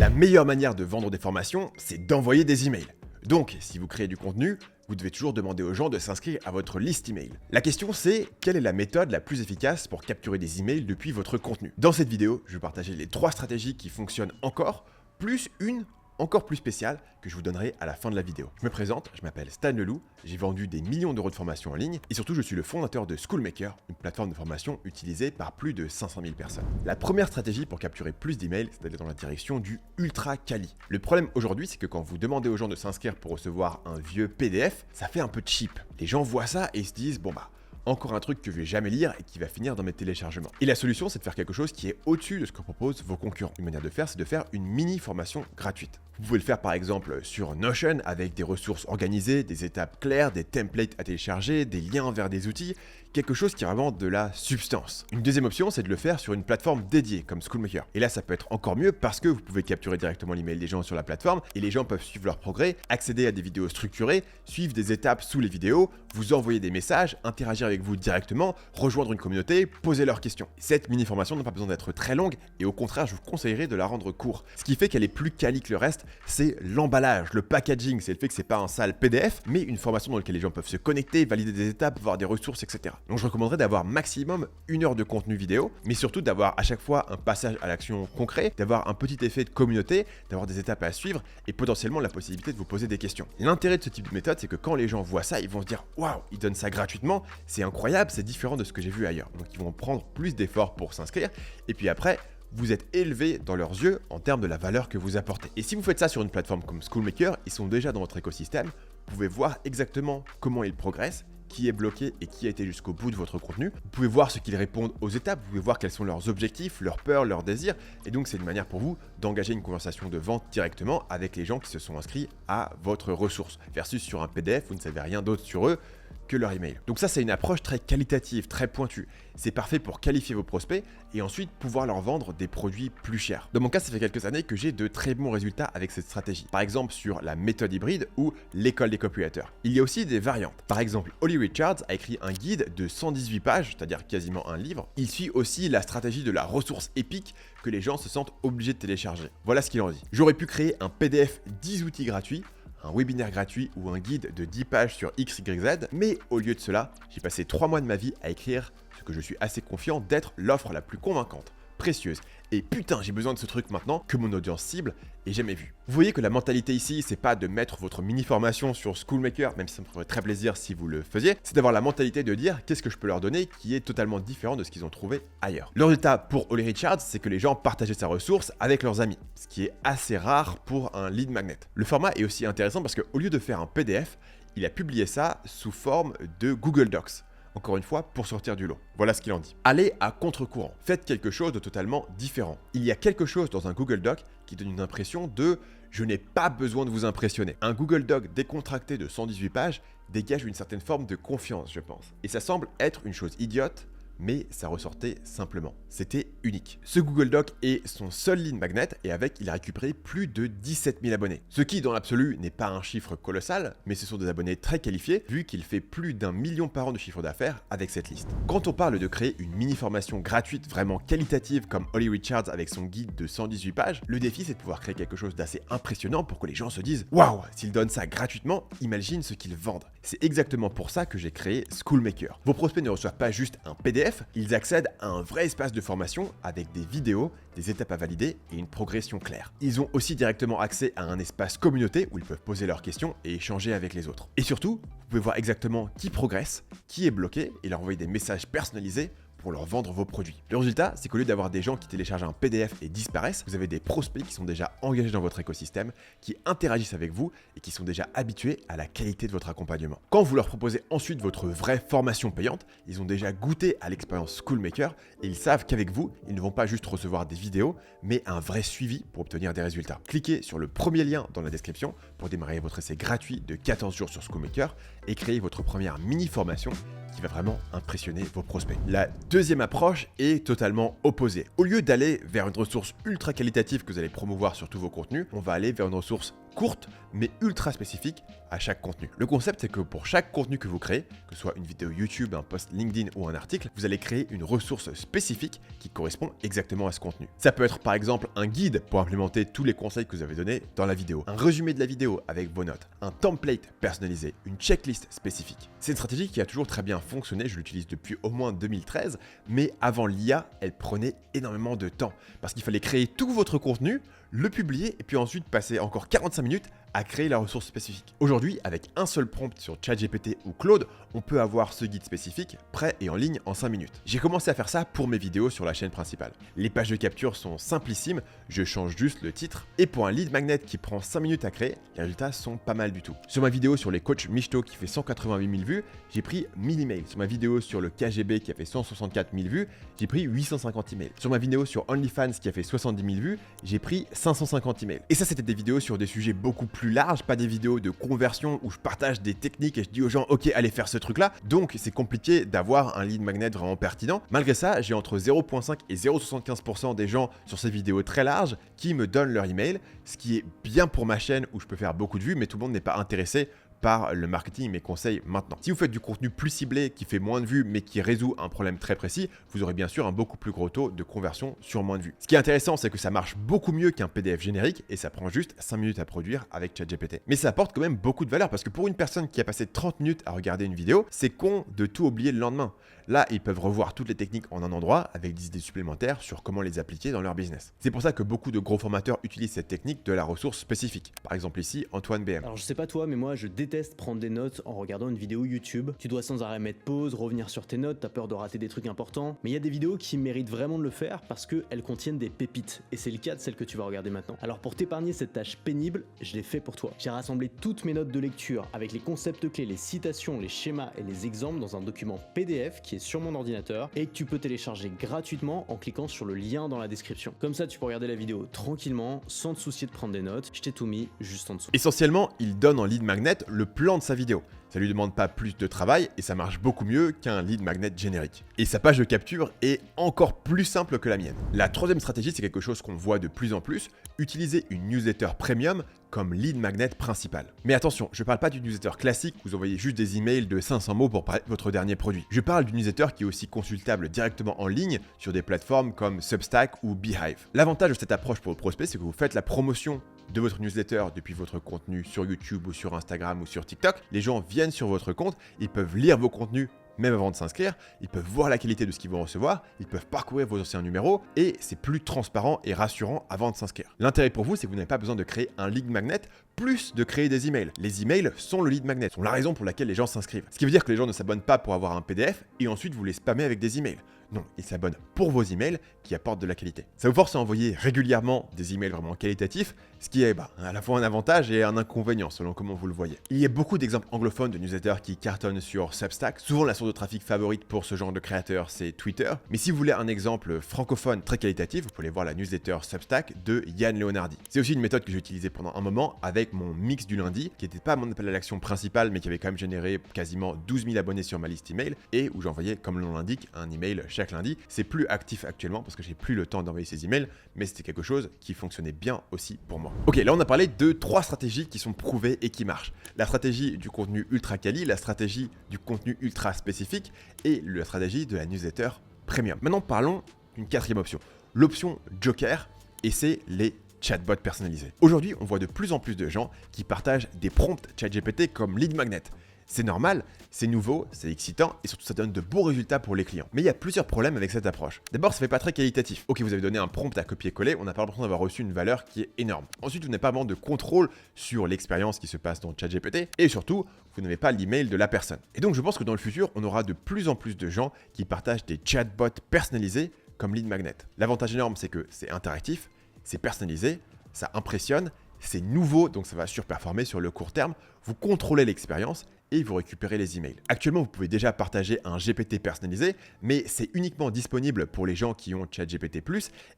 La meilleure manière de vendre des formations, c'est d'envoyer des emails. Donc, si vous créez du contenu, vous devez toujours demander aux gens de s'inscrire à votre liste email. La question c'est, quelle est la méthode la plus efficace pour capturer des emails depuis votre contenu? Dans cette vidéo, je vais partager les 3 stratégies qui fonctionnent encore, plus une encore plus spéciale que je vous donnerai à la fin de la vidéo. Je me présente, je m'appelle Stan Leloup, j'ai vendu des millions d'euros de formation en ligne et surtout je suis le fondateur de Schoolmaker, une plateforme de formation utilisée par plus de 500 000 personnes. La première stratégie pour capturer plus d'emails, c'est d'aller dans la direction du ultra quali. Le problème aujourd'hui, c'est que quand vous demandez aux gens de s'inscrire pour recevoir un vieux PDF, ça fait un peu cheap. Les gens voient ça et se disent bon bah, encore un truc que je vais jamais lire et qui va finir dans mes téléchargements. Et la solution, c'est de faire quelque chose qui est au-dessus de ce que proposent vos concurrents. Une manière de faire, c'est de faire une mini formation gratuite. Vous pouvez le faire par exemple sur Notion avec des ressources organisées, des étapes claires, des templates à télécharger, des liens vers des outils, quelque chose qui a vraiment de la substance. Une deuxième option, c'est de le faire sur une plateforme dédiée comme Schoolmaker. Et là, ça peut être encore mieux parce que vous pouvez capturer directement l'email des gens sur la plateforme et les gens peuvent suivre leur progrès, accéder à des vidéos structurées, suivre des étapes sous les vidéos, vous envoyer des messages, interagir avec vous directement, rejoindre une communauté, poser leurs questions. Cette mini formation n'a pas besoin d'être très longue et au contraire, je vous conseillerais de la rendre courte. Ce qui fait qu'elle est plus quali que le reste, c'est l'emballage, le packaging, c'est le fait que c'est pas un sale PDF, mais une formation dans laquelle les gens peuvent se connecter, valider des étapes, voir des ressources, etc. Donc je recommanderais d'avoir maximum 1 heure de contenu vidéo, mais surtout d'avoir à chaque fois un passage à l'action concret, d'avoir un petit effet de communauté, d'avoir des étapes à suivre et potentiellement la possibilité de vous poser des questions. L'intérêt de ce type de méthode, c'est que quand les gens voient ça, ils vont se dire waouh, ils donnent ça gratuitement, c'est incroyable, c'est différent de ce que j'ai vu ailleurs. Donc ils vont prendre plus d'efforts pour s'inscrire et puis après, vous êtes élevé dans leurs yeux en termes de la valeur que vous apportez. Et si vous faites ça sur une plateforme comme Schoolmaker, ils sont déjà dans votre écosystème, vous pouvez voir exactement comment ils progressent, qui est bloqué et qui a été jusqu'au bout de votre contenu. Vous pouvez voir ce qu'ils répondent aux étapes, vous pouvez voir quels sont leurs objectifs, leurs peurs, leurs désirs, et donc c'est une manière pour vous d'engager une conversation de vente directement avec les gens qui se sont inscrits à votre ressource, versus sur un PDF, vous ne savez rien d'autre sur eux que leur email. Donc ça, c'est une approche très qualitative, très pointue. C'est parfait pour qualifier vos prospects et ensuite pouvoir leur vendre des produits plus chers. Dans mon cas, ça fait quelques années que j'ai de très bons résultats avec cette stratégie. Par exemple, sur la méthode hybride ou l'école des copywriters. Il y a aussi des variantes. Par exemple, Holly Richards a écrit un guide de 118 pages, c'est-à-dire quasiment un livre. Il suit aussi la stratégie de la ressource épique que les gens se sentent obligés de télécharger. Voilà ce qu'il en dit. J'aurais pu créer un PDF 10 outils gratuits, un webinaire gratuit ou un guide de 10 pages sur XYZ, mais au lieu de cela, j'ai passé 3 mois de ma vie à écrire ce que je suis assez confiant d'être l'offre la plus convaincante, précieuse. Et putain, j'ai besoin de ce truc maintenant que mon audience cible ait jamais vu. Vous voyez que la mentalité ici, c'est pas de mettre votre mini-formation sur Schoolmaker, même si ça me ferait très plaisir si vous le faisiez, c'est d'avoir la mentalité de dire qu'est-ce que je peux leur donner qui est totalement différent de ce qu'ils ont trouvé ailleurs. Le résultat pour Holly Richards, c'est que les gens partageaient sa ressource avec leurs amis, ce qui est assez rare pour un lead magnet. Le format est aussi intéressant parce qu'au lieu de faire un PDF, il a publié ça sous forme de Google Docs. Encore une fois, pour sortir du lot. Voilà ce qu'il en dit. Allez à contre-courant. Faites quelque chose de totalement différent. Il y a quelque chose dans un Google Doc qui donne une impression de « je n'ai pas besoin de vous impressionner ». Un Google Doc décontracté de 118 pages dégage une certaine forme de confiance, je pense. Et ça semble être une chose idiote, mais ça ressortait simplement. C'était unique. Ce Google Doc est son seul lead magnet et avec, il a récupéré plus de 17 000 abonnés. Ce qui, dans l'absolu, n'est pas un chiffre colossal, mais ce sont des abonnés très qualifiés, vu qu'il fait plus d'1 million par an de chiffre d'affaires avec cette liste. Quand on parle de créer une mini-formation gratuite vraiment qualitative comme Holly Richards avec son guide de 118 pages, le défi c'est de pouvoir créer quelque chose d'assez impressionnant pour que les gens se disent « Waouh, s'ils donnent ça gratuitement, imagine ce qu'ils vendent ». C'est exactement pour ça que j'ai créé Schoolmaker. Vos prospects ne reçoivent pas juste un PDF, ils accèdent à un vrai espace de formation avec des vidéos, des étapes à valider et une progression claire. Ils ont aussi directement accès à un espace communauté où ils peuvent poser leurs questions et échanger avec les autres. Et surtout, vous pouvez voir exactement qui progresse, qui est bloqué et leur envoyer des messages personnalisés pour leur vendre vos produits. Le résultat, c'est qu'au lieu d'avoir des gens qui téléchargent un PDF et disparaissent, vous avez des prospects qui sont déjà engagés dans votre écosystème, qui interagissent avec vous et qui sont déjà habitués à la qualité de votre accompagnement. Quand vous leur proposez ensuite votre vraie formation payante, ils ont déjà goûté à l'expérience Schoolmaker et ils savent qu'avec vous, ils ne vont pas juste recevoir des vidéos, mais un vrai suivi pour obtenir des résultats. Cliquez sur le premier lien dans la description pour démarrer votre essai gratuit de 14 jours sur Schoolmaker et créer votre première mini-formation qui va vraiment impressionner vos prospects. La deuxième approche est totalement opposée. Au lieu d'aller vers une ressource ultra qualitative que vous allez promouvoir sur tous vos contenus, on va aller vers une ressource courtes mais ultra spécifiques à chaque contenu. Le concept, c'est que pour chaque contenu que vous créez, que ce soit une vidéo YouTube, un post LinkedIn ou un article, vous allez créer une ressource spécifique qui correspond exactement à ce contenu. Ça peut être par exemple un guide pour implémenter tous les conseils que vous avez donnés dans la vidéo, un résumé de la vidéo avec vos notes, un template personnalisé, une checklist spécifique. C'est une stratégie qui a toujours très bien fonctionné, je l'utilise depuis au moins 2013, mais avant l'IA, elle prenait énormément de temps parce qu'il fallait créer tout votre contenu, le publier et puis ensuite passer encore 45 minutes à créer la ressource spécifique. Aujourd'hui, avec un seul prompt sur ChatGPT ou Claude, on peut avoir ce guide spécifique prêt et en ligne en 5 minutes. J'ai commencé à faire ça pour mes vidéos sur la chaîne principale. Les pages de capture sont simplissimes, je change juste le titre, et pour un lead magnet qui prend 5 minutes à créer, les résultats sont pas mal du tout. Sur ma vidéo sur les coachs Michto qui fait 188 000 vues, j'ai pris 1000 emails. Sur ma vidéo sur le KGB qui a fait 164 000 vues, j'ai pris 850 emails. Sur ma vidéo sur OnlyFans qui a fait 70 000 vues, j'ai pris 550 emails. Et ça, c'était des vidéos sur des sujets beaucoup plus large, pas des vidéos de conversion où je partage des techniques et je dis aux gens ok allez faire ce truc là, donc c'est compliqué d'avoir un lead magnet vraiment pertinent. Malgré ça, j'ai entre 0,5 et 0,75% des gens sur ces vidéos très larges qui me donnent leur email, ce qui est bien pour ma chaîne où je peux faire beaucoup de vues mais tout le monde n'est pas intéressé par le marketing et mes conseils maintenant. Si vous faites du contenu plus ciblé qui fait moins de vues mais qui résout un problème très précis, vous aurez bien sûr un beaucoup plus gros taux de conversion sur moins de vues. Ce qui est intéressant, c'est que ça marche beaucoup mieux qu'un PDF générique et ça prend juste 5 minutes à produire avec ChatGPT. Mais ça apporte quand même beaucoup de valeur parce que pour une personne qui a passé 30 minutes à regarder une vidéo, c'est con de tout oublier le lendemain. Là, ils peuvent revoir toutes les techniques en un endroit avec des idées supplémentaires sur comment les appliquer dans leur business. C'est pour ça que beaucoup de gros formateurs utilisent cette technique de la ressource spécifique. Par exemple ici, Antoine BM. Alors je sais pas toi, mais moi je déteste prendre des notes en regardant une vidéo YouTube. Tu dois sans arrêt mettre pause, revenir sur tes notes, t'as peur de rater des trucs importants. Mais il y a des vidéos qui méritent vraiment de le faire parce qu'elles contiennent des pépites. Et c'est le cas de celle que tu vas regarder maintenant. Alors pour t'épargner cette tâche pénible, je l'ai fait pour toi. J'ai rassemblé toutes mes notes de lecture avec les concepts clés, les citations, les schémas et les exemples dans un document PDF qui est sur mon ordinateur et que tu peux télécharger gratuitement en cliquant sur le lien dans la description. Comme ça, tu peux regarder la vidéo tranquillement, sans te soucier de prendre des notes. Je t'ai tout mis juste en dessous. Essentiellement, il donne en lead magnet le plan de sa vidéo. Ça lui demande pas plus de travail et ça marche beaucoup mieux qu'un lead magnet générique. Et sa page de capture est encore plus simple que la mienne. La troisième stratégie, c'est quelque chose qu'on voit de plus en plus, utiliser une newsletter premium comme lead magnet principal. Mais attention, je parle pas d'une newsletter classique où vous envoyez juste des emails de 500 mots pour parler de votre dernier produit. Je parle d'une newsletter qui est aussi consultable directement en ligne sur des plateformes comme Substack ou Beehive. L'avantage de cette approche pour vos prospects, c'est que vous faites la promotion de votre newsletter depuis votre contenu sur YouTube ou sur Instagram ou sur TikTok. Les gens viennent sur votre compte, ils peuvent lire vos contenus même avant de s'inscrire, ils peuvent voir la qualité de ce qu'ils vont recevoir, ils peuvent parcourir vos anciens numéros et c'est plus transparent et rassurant avant de s'inscrire. L'intérêt pour vous, c'est que vous n'avez pas besoin de créer un lead magnet plus de créer des emails. Les emails sont le lead magnet, sont la raison pour laquelle les gens s'inscrivent. Ce qui veut dire que les gens ne s'abonnent pas pour avoir un PDF et ensuite vous les spammez avec des emails. Non, ils s'abonnent pour vos emails qui apportent de la qualité. Ça vous force à envoyer régulièrement des emails vraiment qualitatifs, ce qui est à la fois un avantage et un inconvénient selon comment vous le voyez. Il y a beaucoup d'exemples anglophones de newsletters qui cartonnent sur Substack. Souvent la source de trafic favorite pour ce genre de créateurs, c'est Twitter. Mais si vous voulez un exemple francophone très qualitatif, vous pouvez aller voir la newsletter Substack de Yann Leonardi. C'est aussi une méthode que j'ai utilisée pendant un moment avec mon mix du lundi, qui n'était pas mon appel à l'action principal, mais qui avait quand même généré quasiment 12 000 abonnés sur ma liste email, et où j'envoyais, comme le nom l'indique, un email chaque lundi. C'est plus actif actuellement parce que j'ai plus le temps d'envoyer ces emails, mais c'était quelque chose qui fonctionnait bien aussi pour moi. Ok, là on a parlé de 3 stratégies qui sont prouvées et qui marchent. La stratégie du contenu ultra quali, la stratégie du contenu ultra spécifique et la stratégie de la newsletter premium. Maintenant parlons d'une 4e option, l'option Joker, et c'est les chatbots personnalisés. Aujourd'hui, on voit de plus en plus de gens qui partagent des prompts ChatGPT comme lead magnet. C'est normal, c'est nouveau, c'est excitant et surtout ça donne de beaux résultats pour les clients. Mais il y a plusieurs problèmes avec cette approche. D'abord, ça fait pas très qualitatif. Ok, vous avez donné un prompt à copier-coller, on n'a pas l'impression d'avoir reçu une valeur qui est énorme. Ensuite, vous n'avez pas vraiment de contrôle sur l'expérience qui se passe dans ChatGPT et surtout, vous n'avez pas l'email de la personne. Et donc, je pense que dans le futur, on aura de plus en plus de gens qui partagent des chatbots personnalisés comme lead magnet. L'avantage énorme, c'est que c'est interactif, c'est personnalisé, ça impressionne, c'est nouveau, donc ça va surperformer sur le court terme. Vous contrôlez l'expérience et vous récupérez les emails. Actuellement, vous pouvez déjà partager un GPT personnalisé, mais c'est uniquement disponible pour les gens qui ont ChatGPT+,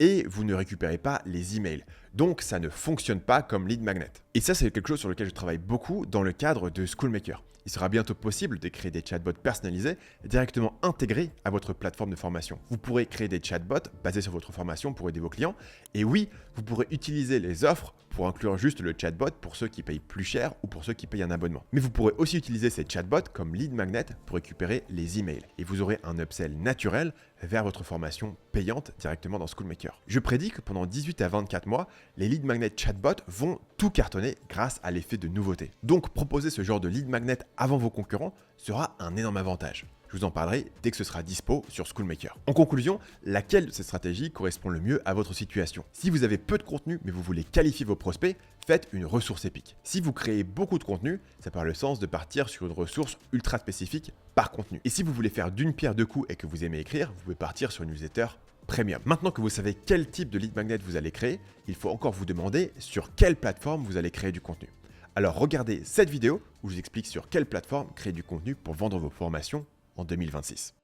et vous ne récupérez pas les emails. Donc ça ne fonctionne pas comme lead magnet. Et ça, c'est quelque chose sur lequel je travaille beaucoup dans le cadre de Schoolmaker. Il sera bientôt possible de créer des chatbots personnalisés directement intégrés à votre plateforme de formation. Vous pourrez créer des chatbots basés sur votre formation pour aider vos clients. Et oui, vous pourrez utiliser les offres pour inclure juste le chatbot pour ceux qui payent plus cher ou pour ceux qui payent un abonnement. Mais vous pourrez aussi utiliser ces chatbots comme lead magnet pour récupérer les emails. Et vous aurez un upsell naturel vers votre formation payante directement dans Schoolmaker. Je prédis que pendant 18 à 24 mois, les lead magnet chatbots vont tout cartonner grâce à l'effet de nouveauté. Donc proposer ce genre de lead magnet avant vos concurrents sera un énorme avantage. Je vous en parlerai dès que ce sera dispo sur Schoolmaker. En conclusion, laquelle de ces stratégies correspond le mieux à votre situation? Si vous avez peu de contenu mais vous voulez qualifier vos prospects, faites une ressource épique. Si vous créez beaucoup de contenu, ça part le sens de partir sur une ressource ultra spécifique par contenu. Et si vous voulez faire d'une pierre deux coups et que vous aimez écrire, vous pouvez partir sur une newsletter premium. Maintenant que vous savez quel type de lead magnet vous allez créer, il faut encore vous demander sur quelle plateforme vous allez créer du contenu. Alors regardez cette vidéo où je vous explique sur quelle plateforme créer du contenu pour vendre vos formations en 2026.